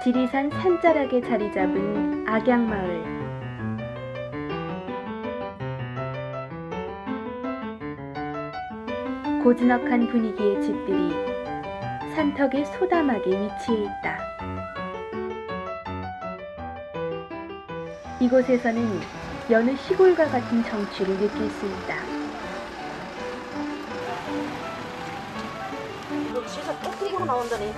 지리산 산자락에 자리 잡은 악양마을. 고즈넉한 분위기의 집들이 산턱의 소담하게 위치해 있다. 이곳에서는 여느 시골과 같은 정취를 느낄 수 있다. 이거 세상 또 들고 나온다니.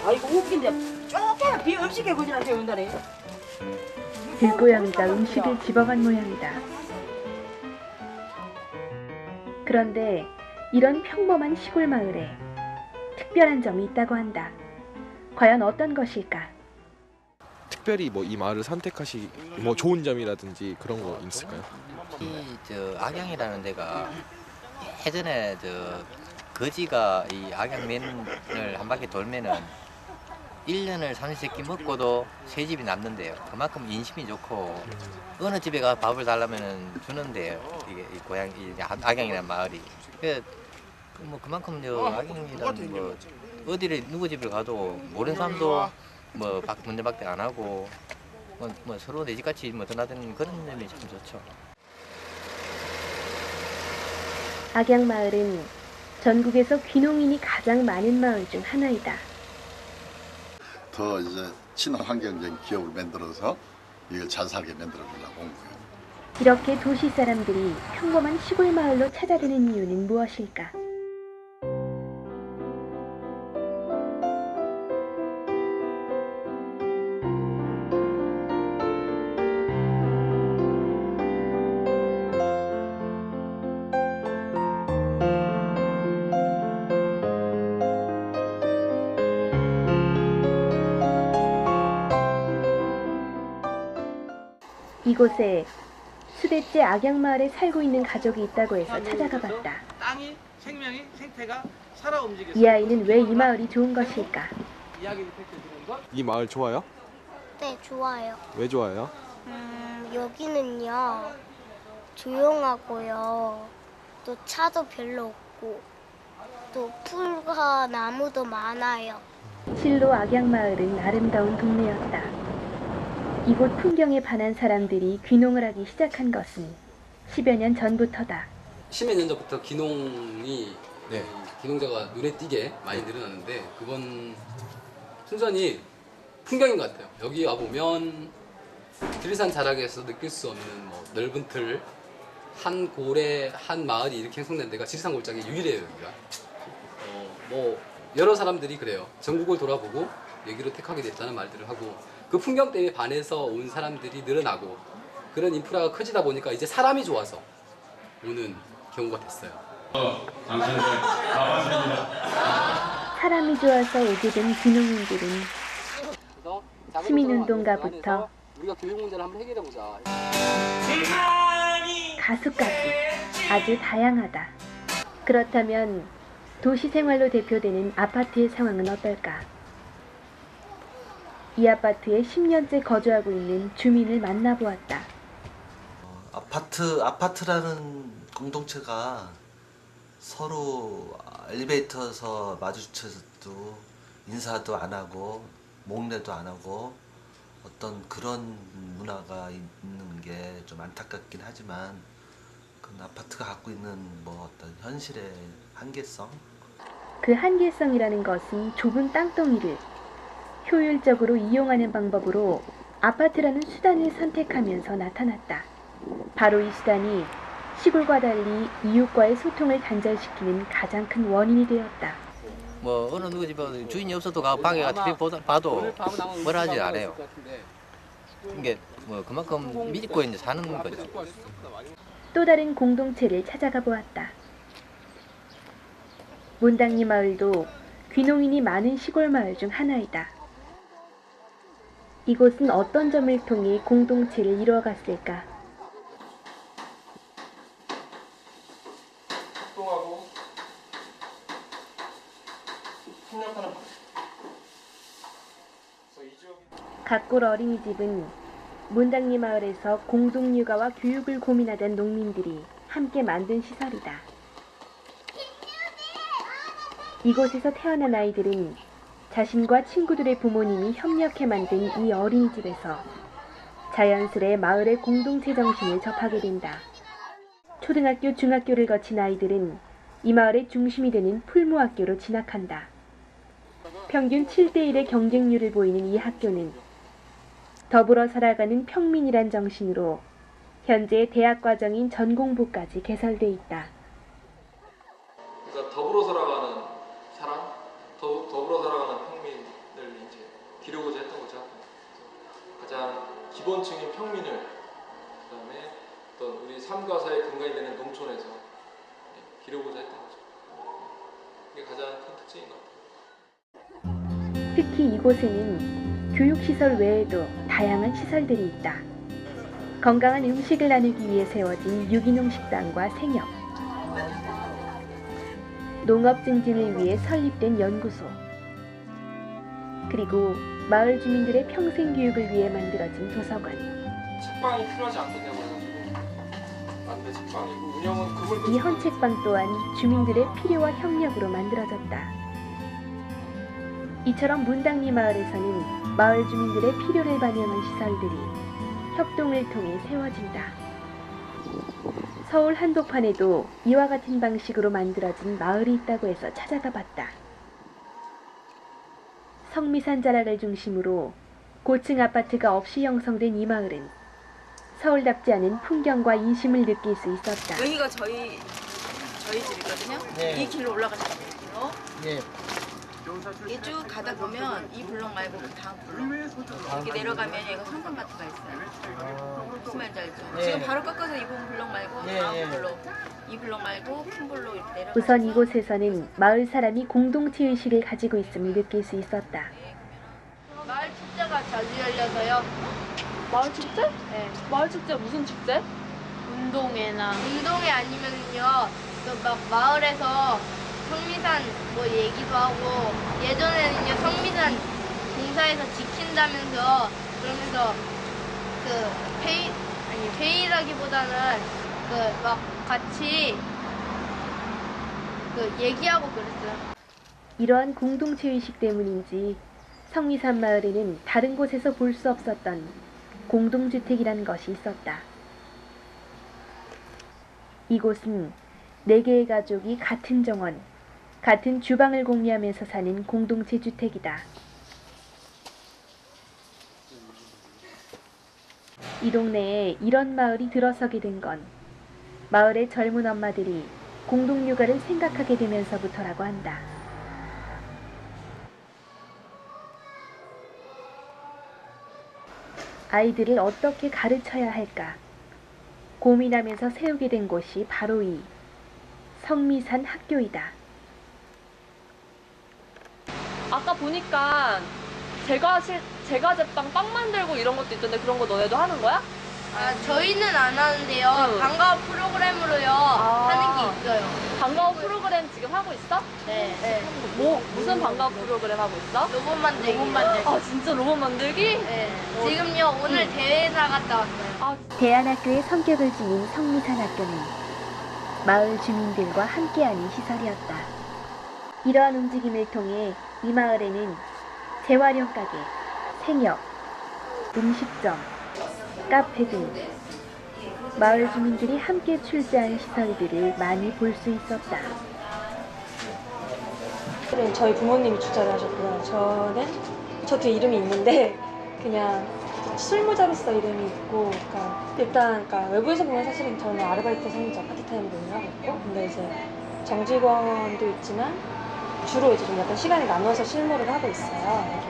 아이고 웃긴데 쪼개 비 음식에 고지한테 온다니. 들고양이가 음식을 집어간 모양이다. 그런데 이런 평범한 시골 마을에 특별한 점이 있다고 한다. 과연 어떤 것일까? 특별히 뭐 이 마을을 뭐 좋은 점이라든지 그런 거 있을까요? 이 악양이라는 데가 예전에 거지가 이 악양면을 한 바퀴 돌면은 1년을 삼시세끼 먹고도 새 집이 남는데요. 그만큼 인심이 좋고 어느 집에 가 밥을 달라면은 주는데요. 이게 이 고향 이 악양이라는 마을이. 뭐 그만큼 악양이라는 뭐 어디를 누구 집을 가도 모르는 사람도 뭐 문제 밖에 안 하고 뭐 서로 내 집같이 뭐 드나드는 그런 점이 참 좋죠. 악양마을은 전국에서 귀농인이 가장 많은 마을 중 하나이다. 더 이제 친환경적인 기업을 만들어서 이걸 잘 살게 만들어 보려고 온 거예요. 이렇게 도시 사람들이 평범한 시골 마을로 찾아드는 이유는 무엇일까? 이곳에 수대째 악양마을에 살고 있는 가족이 있다고 해서 찾아가 봤다. 땅이 생명이 생태가 살아 움직여서 이 아이는 왜 이 마을이 좋은 것일까? 이야기를 펼쳐주는 것. 이 마을 좋아요? 네, 좋아요. 왜 좋아요? 여기는요, 조용하고요, 또 차도 별로 없고, 또 풀과 나무도 많아요. 실로 악양마을은 아름다운 동네였다. 이곳 풍경에 반한 사람들이 귀농을 하기 시작한 것은 10여 년 전부터다. 10여 년 전부터 귀농이 네. 귀농자가 눈에 띄게 많이 늘어났는데 그건 순전히 풍경인 것 같아요. 여기 와보면 지리산 자락에서 느낄 수 없는 뭐 넓은 틀, 한 고래, 한 마을이 이렇게 형성된 데가 지리산 골짜기 유일해요. 여기가. 뭐 여러 사람들이 그래요. 전국을 돌아보고 여기로 택하게 됐다는 말들을 하고 그 풍경 때문에 반해서 온 사람들이 늘어나고 그런 인프라가 커지다 보니까 이제 사람이 좋아서 오는 경우가 됐어요. 사람이 좋아서 오게 된 귀농인들은 시민운동가부터 우리가 교육 문제를 한번 해결해 보자. 가수까지 아주 다양하다. 그렇다면 도시 생활로 대표되는 아파트의 상황은 어떨까? 이 아파트에 10년째 거주하고 있는 주민을 만나보았다. 아파트라는 공동체가 서로 엘리베이터에서 마주쳐도 인사도 안 하고 목례도 안 하고 어떤 그런 문화가 있는 게 좀 안타깝긴 하지만 그 아파트가 갖고 있는 뭐 어떤 현실의 한계성? 그 한계성이라는 것은 좁은 땅덩이를 효율적으로 이용하는 방법으로 아파트라는 수단을 선택하면서 나타났다. 바로 이 수단이 시골과 달리 이웃과의 소통을 단절시키는 가장 큰 원인이 되었다. 뭐 어느 누구 집에 주인이 없어도 방에 가서 봐도 뭐라 하지 않아요. 이게 뭐 그만큼 믿고 이제 사는 거죠. 또 다른 공동체를 찾아가 보았다. 몬당리 마을도 귀농인이 많은 시골 마을 중 하나이다. 이곳은 어떤 점을 통해 공동체를 이루어갔을까? 갓골 어린이집은 몬당리 마을에서 공동육아와 교육을 고민하던 농민들이 함께 만든 시설이다. 이곳에서 태어난 아이들은 자신과 친구들의 부모님이 협력해 만든 이 어린이집에서 자연스레 마을의 공동체 정신을 접하게 된다. 초등학교, 중학교를 거친 아이들은 이 마을의 중심이 되는 풀무학교로 진학한다. 평균 7대1의 경쟁률을 보이는 이 학교는 더불어 살아가는 평민이란 정신으로 현재 대학 과정인 전공부까지 개설돼 있다. 그러니까 더불어 살아가는 사람, 더불어 살아가는 평민을 이제 기르고자 했던 거죠. 가장 기본층인 평민을, 그다음에 어떤 우리 삶과 사의 근간이 되는 농촌에서 기르고자 했던 거죠. 이게 가장 큰 특징인 것 같아요. 특히 이곳에는 교육시설 외에도 다양한 시설들이 있다. 건강한 음식을 나누기 위해 세워진 유기농 식당과 생협, 농업 증진을 위해 설립된 연구소, 그리고 마을 주민들의 평생 교육을 위해 만들어진 도서관. 책방이 필요하지 않겠냐고 해가지고 만든 책방이고, 운영은 그걸 이 헌책방 또한 주민들의 필요와 협력으로 만들어졌다. 이처럼 문당리 마을에서는 마을 주민들의 필요를 반영한 시설들이 협동을 통해 세워진다. 서울 한복판에도 이와 같은 방식으로 만들어진 마을이 있다고 해서 찾아가 봤다. 성미산 자락을 중심으로 고층 아파트가 없이 형성된 이 마을은 서울답지 않은 풍경과 인심을 느낄 수 있었다. 여기가 저희 집이거든요. 네. 이 길로 올라가시면 돼요. 길로. 예. 이 쭉 가다 보면 이 블럭 말고 그 다음 블럭 이렇게 내려가면 얘가 성산마트가 있어요. 무슨 말인지 알죠? 예. 지금 바로 꺾어서 이 부분 블럭 말고 예, 다음 예. 블럭, 이 블럭 말고 큰 블럭 이렇게 내려가서 우선 이곳에서는 마을 사람이 공동체 의식을 가지고 있음을 느낄 수 있었다. 마을 축제가 자주 열려서요. 마을 축제? 네. 마을 축제 무슨 축제? 운동회 아니면요. 또 막 마을에서 성미산 뭐 얘기도 하고, 예전에는요 성미산 공사에서 지킨다면서, 그러면서 회의라기보다는 막 같이 얘기하고 그랬어요. 이러한 공동체 의식 때문인지 성미산 마을에는 다른 곳에서 볼 수 없었던 공동주택이라는 것이 있었다. 이곳은 4개의 가족이 같은 정원, 같은 주방을 공유하면서 사는 공동체 주택이다. 이 동네에 이런 마을이 들어서게 된 건 마을의 젊은 엄마들이 공동육아를 생각하게 되면서부터라고 한다. 아이들을 어떻게 가르쳐야 할까 고민하면서 세우게 된 곳이 바로 이 성미산 학교이다. 아까 보니까 제과 제빵 만들고 이런 것도 있던데 그런 거 너네도 하는 거야? 저희는 안 하는데요. 방과후 프로그램으로요 하는 게 있어요. 방과후 프로그램 지금 하고 있어? 네. 무슨 방과후 프로그램 하고 있어? 로봇 만들기. 아 진짜 로봇 만들기? 네. 지금요 오늘 대회 나갔다 왔어요. 대안학교의 성격을 지닌 성미산 학교는 마을 주민들과 함께하는 시설이었다. 이러한 움직임을 통해 이 마을에는 재활용 가게, 생협, 음식점, 카페 등 마을 주민들이 함께 출제한 시설들을 많이 볼 수 있었다. 저희 부모님이 주최를 하셨고요. 저 뒤에 이름이 있는데 그냥 실무자로서 이름이 있고, 그러니까 외부에서 보면 사실은 저는 아르바이트 성직자 파트타임으로 하고 있고, 근데 이제 정직원도 있지만 주로 이제 좀 약간 시간을 나눠서 실무를 하고 있어요.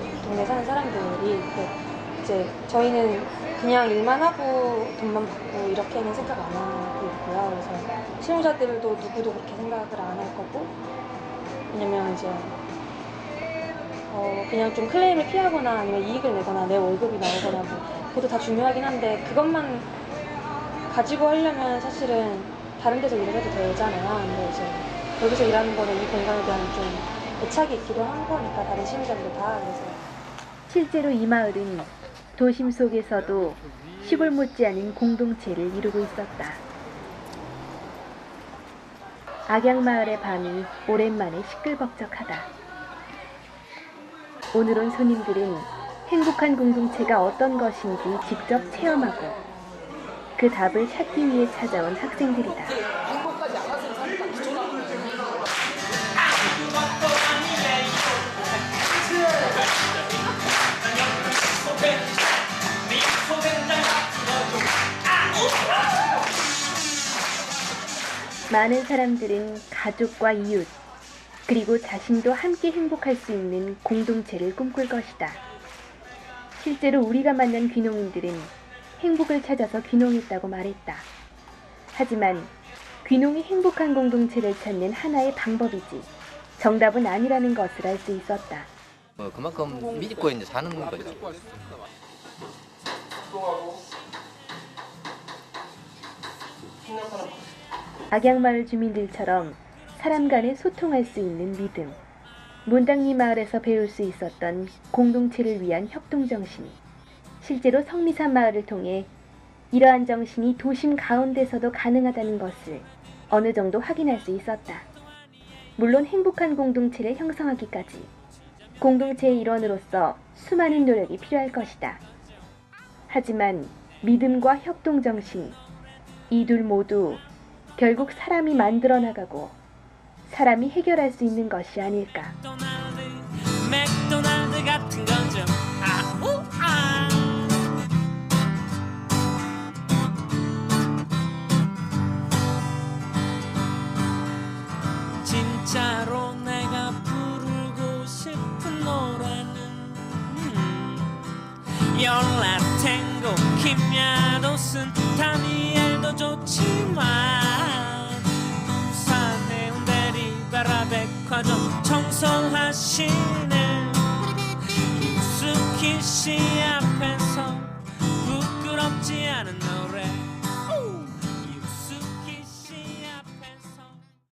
이렇게 동네 사는 사람들이. 이제 저희는 그냥 일만 하고 돈만 받고 이렇게는 생각 안 하고 있고요. 그래서 실무자들도 누구도 그렇게 생각을 안 할 거고, 왜냐면 이제 그냥 좀 클레임을 피하거나 아니면 이익을 내거나 내 월급이 나오거나 뭐 그것도 다 중요하긴 한데, 그것만 가지고 하려면 사실은 다른 데서 일을 해도 되잖아요. 근데 이제 여기서 일하는 거는 이 공간에 대한 좀 애착이 있기도 한 거니까, 다른 시민자들도 다. 그래서 실제로 이 마을은 도심 속에서도 시골 못지않은 공동체를 이루고 있었다. 악양마을의 밤이 오랜만에 시끌벅적하다. 오늘 온 손님들은 행복한 공동체가 어떤 것인지 직접 체험하고 그 답을 찾기 위해 찾아온 학생들이다. 행복하지 않았으면 사니까 기존 많은 사람들은 가족과 이웃, 그리고 자신도 함께 행복할 수 있는 공동체를 꿈꿀 것이다. 실제로 우리가 만난 귀농인들은 행복을 찾아서 귀농했다고 말했다. 하지만 귀농이 행복한 공동체를 찾는 하나의 방법이지 정답은 아니라는 것을 알 수 있었다. 그만큼 믿고 이제 사는 거죠. 악양마을 주민들처럼 사람 간에 소통할 수 있는 믿음, 몬당리 마을에서 배울 수 있었던 공동체를 위한 협동정신, 실제로 성미산 마을을 통해 이러한 정신이 도심 가운데서도 가능하다는 것을 어느 정도 확인할 수 있었다. 물론 행복한 공동체를 형성하기까지 공동체의 일원으로서 수많은 노력이 필요할 것이다. 하지만 믿음과 협동정신, 이 둘 모두 결국 사람이 만들어 나가고 사람이 해결할 수 있는 것이 아닐까. 맥도날드 같은 건 좀 아우아. 진짜로 내가 부르고 싶은 노래는 열라탱고 김야도슨 다니엘도 좋지만 부산 해운대 리베라백화점 청소하시는 유스키씨 앞에서 부끄럽지 않은